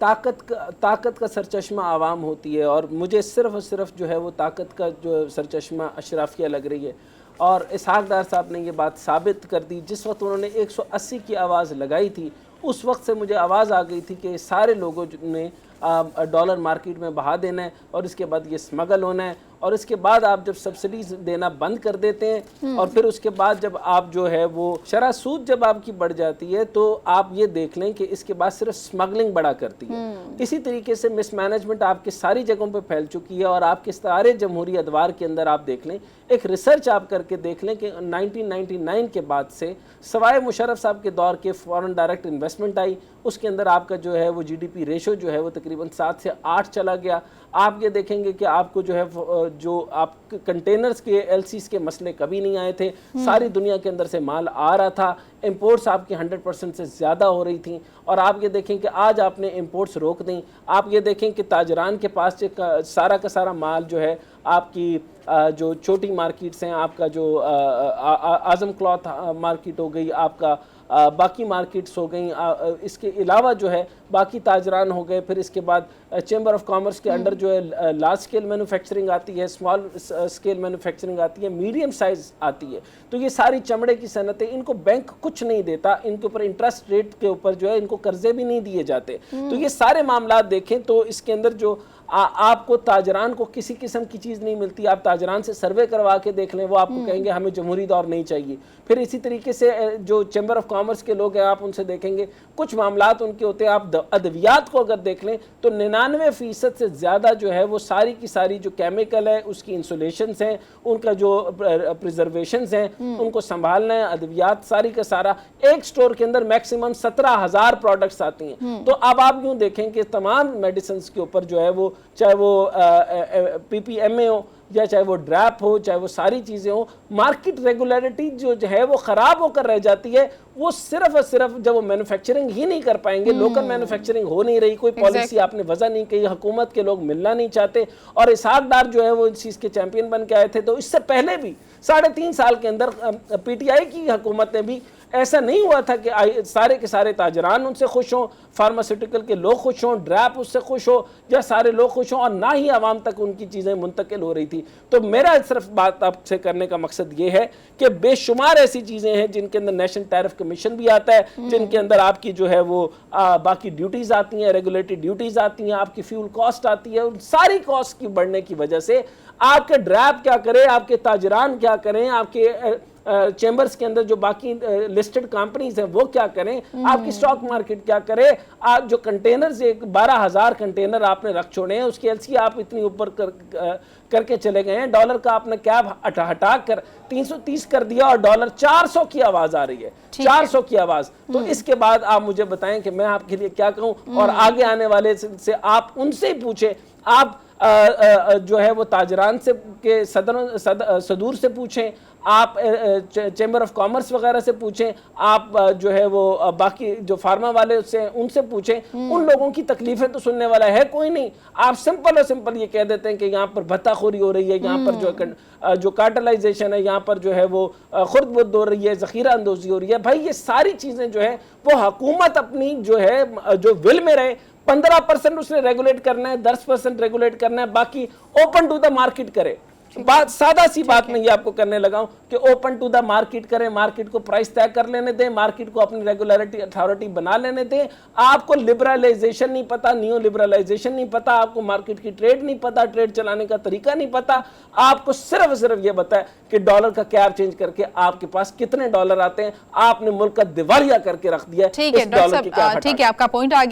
طاقت کا سرچشمہ عوام ہوتی ہے، اور مجھے صرف اور صرف جو ہے وہ طاقت کا جو سرچشمہ اشرافیہ لگ رہی ہے. اور اسحاق ڈار صاحب نے یہ بات ثابت کر دی. جس وقت انہوں نے 180 کی آواز لگائی تھی، اس وقت سے مجھے آواز آ گئی تھی کہ سارے لوگوں نے ڈالر مارکیٹ میں بہا دینا ہے، اور اس کے بعد یہ سمگل ہونا ہے، اور اس کے بعد آپ جب سبسڈیز دینا بند کر دیتے ہیں، اور پھر اس کے بعد جب آپ جو ہے وہ شرح سود جب آپ کی بڑھ جاتی ہے، تو آپ یہ دیکھ لیں کہ اس کے بعد صرف سمگلنگ بڑھا کرتی ہے. اسی طریقے سے مس مینجمنٹ آپ کے ساری جگہوں پہ پھیل چکی ہے، اور آپ کے سارے جمہوری ادوار کے اندر آپ دیکھ لیں، ایک ریسرچ آپ کر کے دیکھ لیں کہ 1999 کے بعد سے سوائے مشرف صاحب کے دور کے فورن ڈائریکٹ انویسٹمنٹ آئی، اس کے اندر آپ کا جو ہے وہ جی ڈی پی ریشو جو ہے وہ تقریباً 7 سے 8 چلا گیا. آپ یہ دیکھیں گے کہ آپ کو جو ہے جو آپ کنٹینرز کے ایل سیز کے مسئلے کبھی نہیں آئے تھے، ساری دنیا کے اندر سے مال آ رہا تھا، امپورٹس آپ کی 100% سے زیادہ ہو رہی تھیں. اور آپ یہ دیکھیں کہ آج آپ نے امپورٹس روک دیں. آپ یہ دیکھیں کہ تاجران کے پاس سارا کا سارا مال جو ہے آپ کی جو چھوٹی مارکیٹس ہیں، آپ کا جو اعظم کلاتھ مارکیٹ ہو گئی، آپ کا باقی مارکیٹس ہو گئیں، اس کے علاوہ جو ہے باقی تاجران ہو گئے. پھر اس کے بعد چیمبر آف کامرس کے انڈر جو ہے لارج اسکیل مینوفیکچرنگ آتی ہے، اسمال اسکیل مینوفیکچرنگ آتی ہے، میڈیم سائز آتی ہے. تو یہ ساری چمڑے کی صنعتیں، ان کو بینک کچھ نہیں دیتا، ان کے اوپر انٹرسٹ ریٹ کے اوپر جو ہے ان کو قرضے بھی نہیں دیے جاتے. تو یہ سارے معاملات دیکھیں تو اس کے اندر جو آپ کو تاجران کو کسی قسم کی چیز نہیں ملتی. آپ تاجران سے سروے کروا کے دیکھ لیں، وہ آپ کو کہیں گے ہمیں جمہوری دور نہیں چاہیے. پھر اسی طریقے سے جو چیمبر آف کامرس کے لوگ ہیں، آپ ان سے دیکھیں گے کچھ معاملات ان کے ہوتے ہیں. آپ ادویات کو اگر دیکھ لیں تو 99% سے زیادہ جو ہے وہ ساری کی ساری جو کیمیکل ہے، اس کی انسولیشنز ہیں، ان کا جو پریزرویشنز ہیں، ان کو سنبھالنا ہے. ادویات ساری کا سارا ایک سٹور کے اندر میکسیمم 17,000 پروڈکٹس آتی ہیں. تو اب آپ یوں دیکھیں کہ تمام میڈیسنز کے اوپر جو ہے وہ چاہے وہ پی پی ایم اے ہو یا چاہے وہ ڈریپ ہو، چاہے وہ ساری چیزیں ہوں، مارکیٹ ریگولیرٹی جو ہے وہ خراب ہو کر رہ جاتی ہے. وہ صرف اور صرف جب وہ مینوفیکچرنگ ہی نہیں کر پائیں گے، لوکل مینوفیکچرنگ ہو نہیں رہی، کوئی پالیسی آپ نے وضع نہیں کی، حکومت کے لوگ ملنا نہیں چاہتے. اور اسحاق ڈار جو ہے وہ اس چیز کے چیمپئن بن کے آئے تھے. تو اس سے پہلے بھی 3.5 سال کے اندر پی ٹی آئی کی حکومت نے بھی ایسا نہیں ہوا تھا کہ سارے کے سارے تاجران ان سے خوش ہوں، فارماسیوٹیکل کے لوگ خوش ہوں، ڈریپ اس سے خوش ہو، یا سارے لوگ خوش ہوں، اور نہ ہی عوام تک ان کی چیزیں منتقل ہو رہی تھی. تو میرا صرف بات آپ سے کرنے کا مقصد یہ ہے کہ بے شمار ایسی چیزیں ہیں جن کے اندر نیشنل ٹیرف کمیشن بھی آتا ہے، جن کے اندر آپ کی جو ہے وہ باقی ڈیوٹیز آتی ہیں، ریگولیٹڈ ڈیوٹیز آتی ہیں، آپ کی فیول کاسٹ آتی ہے. ان ساری کاسٹ کی بڑھنے کی وجہ سے آپ کے ڈریپ کیا کرے، آپ کے تاجران کیا کریں، آپ کے چیمبرز کے اندر جو باقی لسٹڈ کمپنیز ہیں وہ کیا کریں، آپ کی سٹاک مارکیٹ کیا کرے. آپ جو کنٹینرز 12,000 کنٹینر آپ نے رکھ چھوڑے ہیں، اس کی ایل سی آپ اتنی اوپر کر کے چلے گئے ہیں. ڈالر کا آپ نے کیب ہٹا کر 330 کر دیا، اور ڈالر 400 کی آواز آ رہی ہے، 400 کی آواز. تو اس کے بعد آپ مجھے بتائیں کہ میں آپ کے لیے کیا کہوں. اور آگے آنے والے سے آپ ان سے ہی پوچھیں، آپ جو ہے وہ تاجران سے کے صدور سے پوچھیں، آپ چیمبر آف کامرس وغیرہ سے پوچھیں، آپ جو ہے وہ باقی جو فارما والے سے ان سے پوچھیں. ان لوگوں کی تکلیفیں تو سننے والا ہے کوئی نہیں. آپ سمپل اور سمپل یہ کہہ دیتے ہیں کہ یہاں پر بھتہ خوری ہو رہی ہے، یہاں پر جو کارٹلائزیشن ہے، یہاں پر جو ہے وہ خرد برد ہو رہی ہے، ذخیرہ اندوزی ہو رہی ہے. بھائی یہ ساری چیزیں جو ہے وہ حکومت اپنی جو ہے جو ول میں رہے. 15% اس نے ریگولیٹ کرنا ہے، 10% ریگولیٹ کرنا ہے، باقی اوپن ٹو دا مارکیٹ کرے. بات سادہ سی بات میں یہ آپ کو کرنے لگا ہوں کہ اوپن ٹو دا مارکیٹ کریں، مارکیٹ کو پرائس طے کر لینے دیں، مارکیٹ کو اپنی ریگولیٹی اتھارٹی بنا لینے دیں. آپ کو لبرلائزیشن نہیں پتا، نیو لبرلائزیشن نہیں پتا، آپ کو مارکیٹ کی ٹریڈ نہیں پتا، ٹریڈ چلانے کا طریقہ نہیں پتا. آپ کو صرف یہ بتا ہے کہ ڈالر کا کیب چینج کر کے آپ کے پاس کتنے ڈالر آتے ہیں. آپ نے ملک کا دیوالیہ کر کے رکھ دیا ہے. ٹھیک ہے ڈاکٹر صاحب، ٹھیک ہے آپ کا پوائنٹ آ گیا.